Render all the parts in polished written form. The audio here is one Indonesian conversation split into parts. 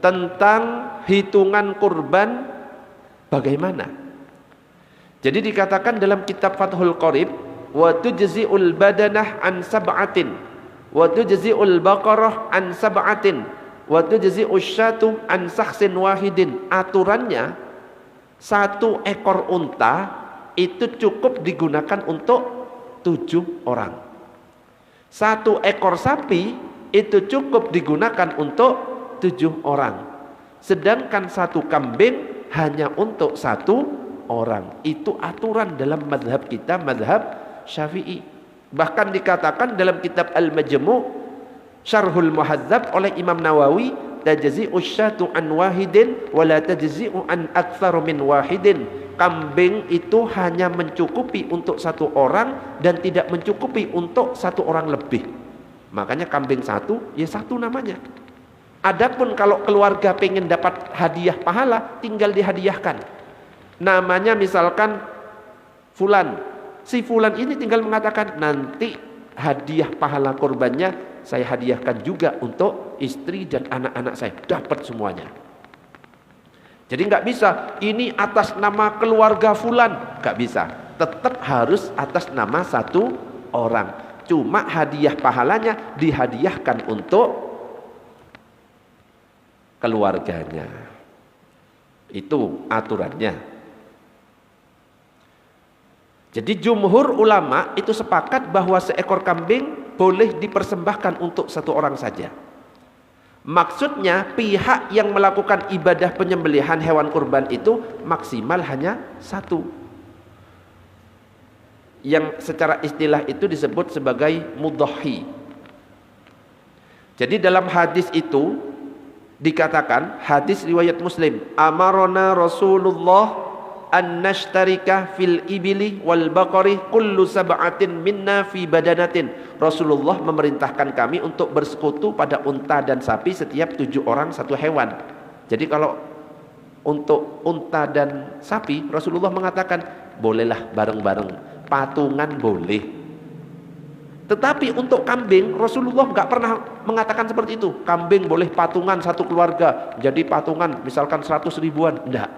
tentang hitungan kurban bagaimana. Jadi dikatakan dalam kitab Fathul Qorib, wa tujzi'ul badanah an sab'atin wa tujzi'ul baqarah an sab'atin wa tujzi'us syatu an sakhsin wahidin. Aturannya satu ekor unta itu cukup digunakan untuk 7 orang. Satu ekor sapi itu cukup digunakan untuk 7 orang. Sedangkan satu kambing hanya untuk 1 orang. Itu aturan dalam mazhab kita, mazhab Syafi'i. Bahkan dikatakan dalam kitab Al-Majmu' Syarhul Muhadzab oleh Imam Nawawi, tajzi'u syatu an wahidin wa la tajzi'u an aktsaru min wahidin. Kambing itu hanya mencukupi untuk 1 orang dan tidak mencukupi untuk 1 orang lebih. Makanya kambing 1 ya 1 namanya. Adapun kalau keluarga pengen dapat hadiah pahala, tinggal dihadiahkan. Namanya misalkan fulan. Si fulan ini tinggal mengatakan, nanti hadiah pahala kurbannya saya hadiahkan juga untuk istri dan anak-anak saya, dapat semuanya. Jadi nggak bisa ini atas nama keluarga fulan, nggak bisa. Tetap harus atas nama 1 orang. Cuma hadiah pahalanya dihadiahkan untuk keluarganya. Itu aturannya. Jadi jumhur ulama itu sepakat bahwa seekor kambing boleh dipersembahkan untuk 1 orang saja. Maksudnya pihak yang melakukan ibadah penyembelihan hewan kurban itu maksimal hanya 1. Yang secara istilah itu disebut sebagai mudhahi. Jadi dalam hadis itu dikatakan, hadis riwayat Muslim, amarona Rasulullah an nashtarika fil ibili wal baqari kullu sab'atin minna fi badanatin. Rasulullah memerintahkan kami untuk bersekutu pada unta dan sapi setiap 7 orang 1 hewan. Jadi kalau untuk unta dan sapi Rasulullah mengatakan bolehlah bareng-bareng, patungan boleh. Tetapi untuk kambing Rasulullah nggak pernah mengatakan seperti itu. Kambing boleh patungan 1 keluarga, jadi patungan misalkan 100 ribuan, enggak.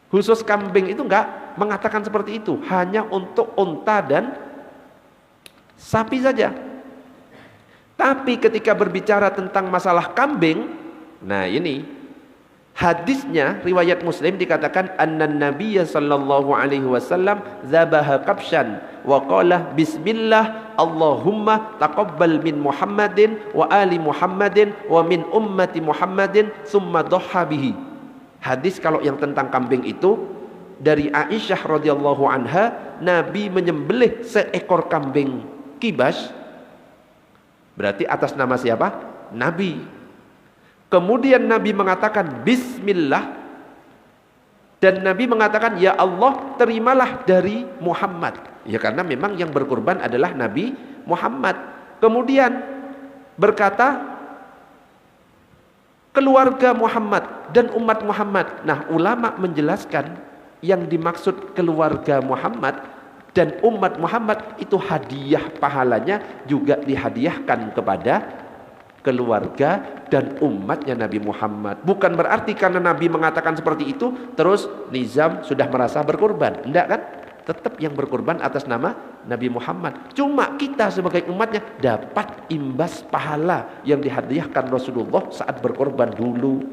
Khusus kambing itu enggak mengatakan seperti itu, hanya untuk unta dan sapi saja. Tapi ketika berbicara tentang masalah kambing, nah ini hadisnya riwayat Muslim dikatakan annan nabiyya sallallahu alaihi wasallam zabaha kabshan wa qala bismillah Allahumma taqabbal min Muhammadin wa ali Muhammadin wa min ummati Muhammadin summa dhaha bihi. Hadis kalau yang tentang kambing itu dari Aisyah radhiyallahu anha, Nabi menyembelih seekor kambing kibas, berarti atas nama siapa? Nabi. Kemudian Nabi mengatakan bismillah, dan Nabi mengatakan ya Allah terimalah dari Muhammad. Ya karena memang yang berkurban adalah Nabi Muhammad. Kemudian berkata keluarga Muhammad dan umat Muhammad. Nah, ulama menjelaskan yang dimaksud keluarga Muhammad dan umat Muhammad itu hadiah pahalanya juga dihadiahkan kepada keluarga dan umatnya Nabi Muhammad. Bukan berarti karena Nabi mengatakan seperti itu terus nizam sudah merasa berkorban. Enggak kan? Tetap yang berkorban atas nama Nabi Muhammad. Cuma kita sebagai umatnya dapat imbas pahala yang dihadiahkan Rasulullah saat berkorban dulu.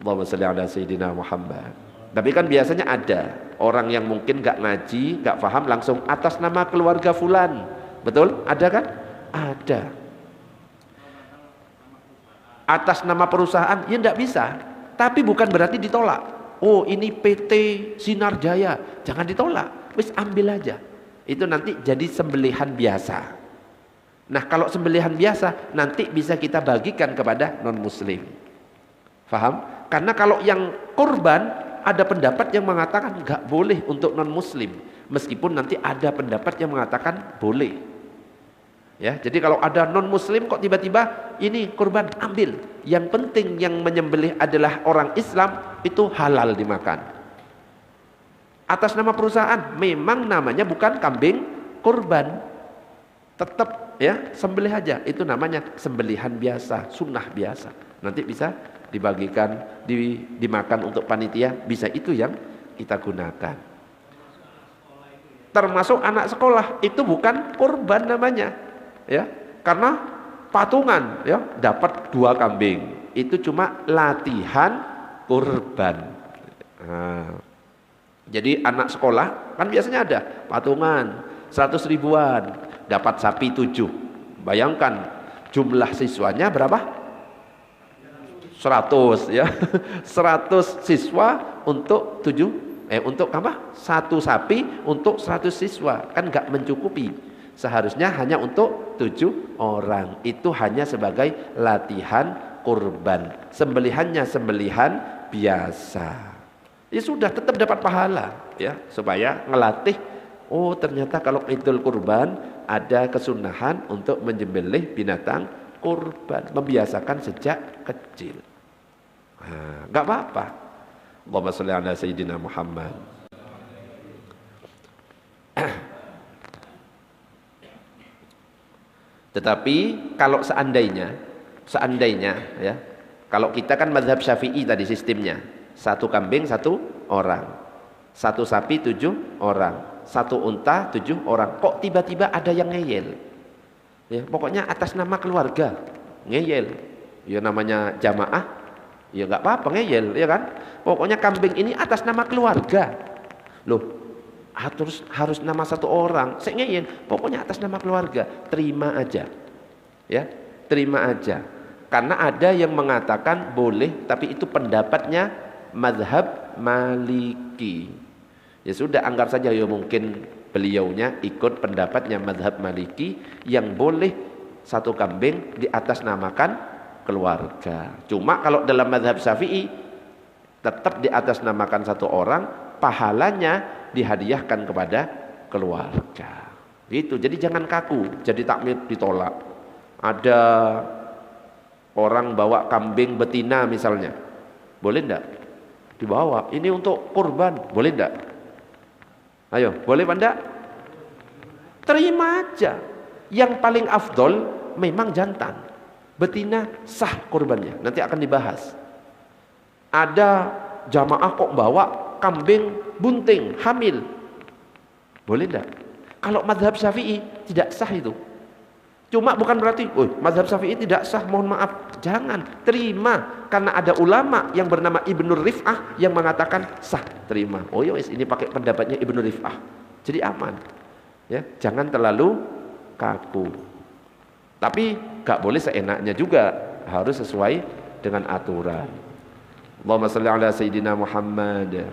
Allahumma shalli ala sayyidina Muhammad. Tapi kan biasanya ada orang yang mungkin gak ngaji, gak paham, langsung atas nama keluarga fulan. Betul? Ada kan? Ada. Atas nama perusahaan, ya enggak bisa. Tapi bukan berarti ditolak. Oh ini PT Sinar Jaya, jangan ditolak, wis ambil aja. Itu nanti jadi sembelihan biasa. Nah kalau sembelihan biasa nanti bisa kita bagikan kepada non muslim. Faham? Karena kalau yang kurban ada pendapat yang mengatakan nggak boleh untuk non muslim, meskipun nanti ada pendapat yang mengatakan boleh. Ya, jadi kalau ada non muslim kok tiba-tiba ini kurban ambil. Yang penting yang menyembelih adalah orang Islam, itu halal dimakan. Atas nama perusahaan memang namanya bukan kambing kurban. Tetap ya sembelih aja, itu namanya sembelihan biasa, sunnah biasa. Nanti bisa dibagikan, dimakan untuk panitia, bisa itu yang kita gunakan. Termasuk anak sekolah itu bukan kurban namanya, ya, karena patungan, ya, dapat 2 kambing itu cuma latihan kurban. Nah, jadi anak sekolah kan biasanya ada patungan 100 ribuan dapat sapi 7. Bayangkan jumlah siswanya berapa? 100, ya. 100 siswa untuk 7 untuk apa? 1 sapi untuk 100 siswa. Kan enggak mencukupi. Seharusnya hanya untuk 7 orang. Itu hanya sebagai latihan kurban. Sembelihannya sembelihan biasa. Ya sudah, tetap dapat pahala, ya, supaya ngelatih. Oh, ternyata kalau Idul Kurban ada kesunahan untuk menyembelih binatang kurban, membiasakan sejak kecil. Nah, enggak apa-apa. Allahumma shalli ala sayyidina Muhammad. Tetapi kalau seandainya ya, kalau kita kan mazhab Syafi'i tadi sistemnya, 1 kambing 1 orang, 1 sapi 7 orang, 1 unta 7 orang. Kok tiba-tiba ada yang ngeyel? Ya, pokoknya atas nama keluarga ngeyel. Ya namanya jamaah, ya nggak apa-apa ngeyel, ya kan? Pokoknya kambing ini atas nama keluarga. Loh, harus nama 1 orang. Saya ngeyel, pokoknya atas nama keluarga. Terima aja. Ya, terima aja. Karena ada yang mengatakan boleh, tapi itu pendapatnya mazhab Maliki. Ya sudah, anggap saja ya mungkin beliaunya ikut pendapatnya mazhab Maliki yang boleh 1 kambing di atas namakan keluarga. Cuma kalau dalam mazhab Syafi'i tetap di atas namakan 1 orang, pahalanya dihadiahkan kepada keluarga. Gitu. Jadi jangan kaku, jadi takmir ditolak. Ada orang bawa kambing betina misalnya, boleh enggak? Dibawa, ini untuk kurban, boleh enggak? Ayo, boleh apa enggak? Terima aja. Yang paling afdol memang jantan. Betina sah kurbannya, nanti akan dibahas. Ada jamaah kok bawa kambing bunting, hamil, boleh enggak? Kalau mazhab Syafi'i tidak sah itu. Cuma bukan berarti, mazhab Syafi'i tidak sah, mohon maaf. Jangan, terima. Karena ada ulama yang bernama Ibnu Rif'ah yang mengatakan sah, terima. Oh yes, ini pakai pendapatnya Ibnu Rif'ah. Jadi aman. Ya, jangan terlalu kaku. Tapi gak boleh seenaknya juga, harus sesuai dengan aturan. Allahumma shalli ala sayyidina Muhammad.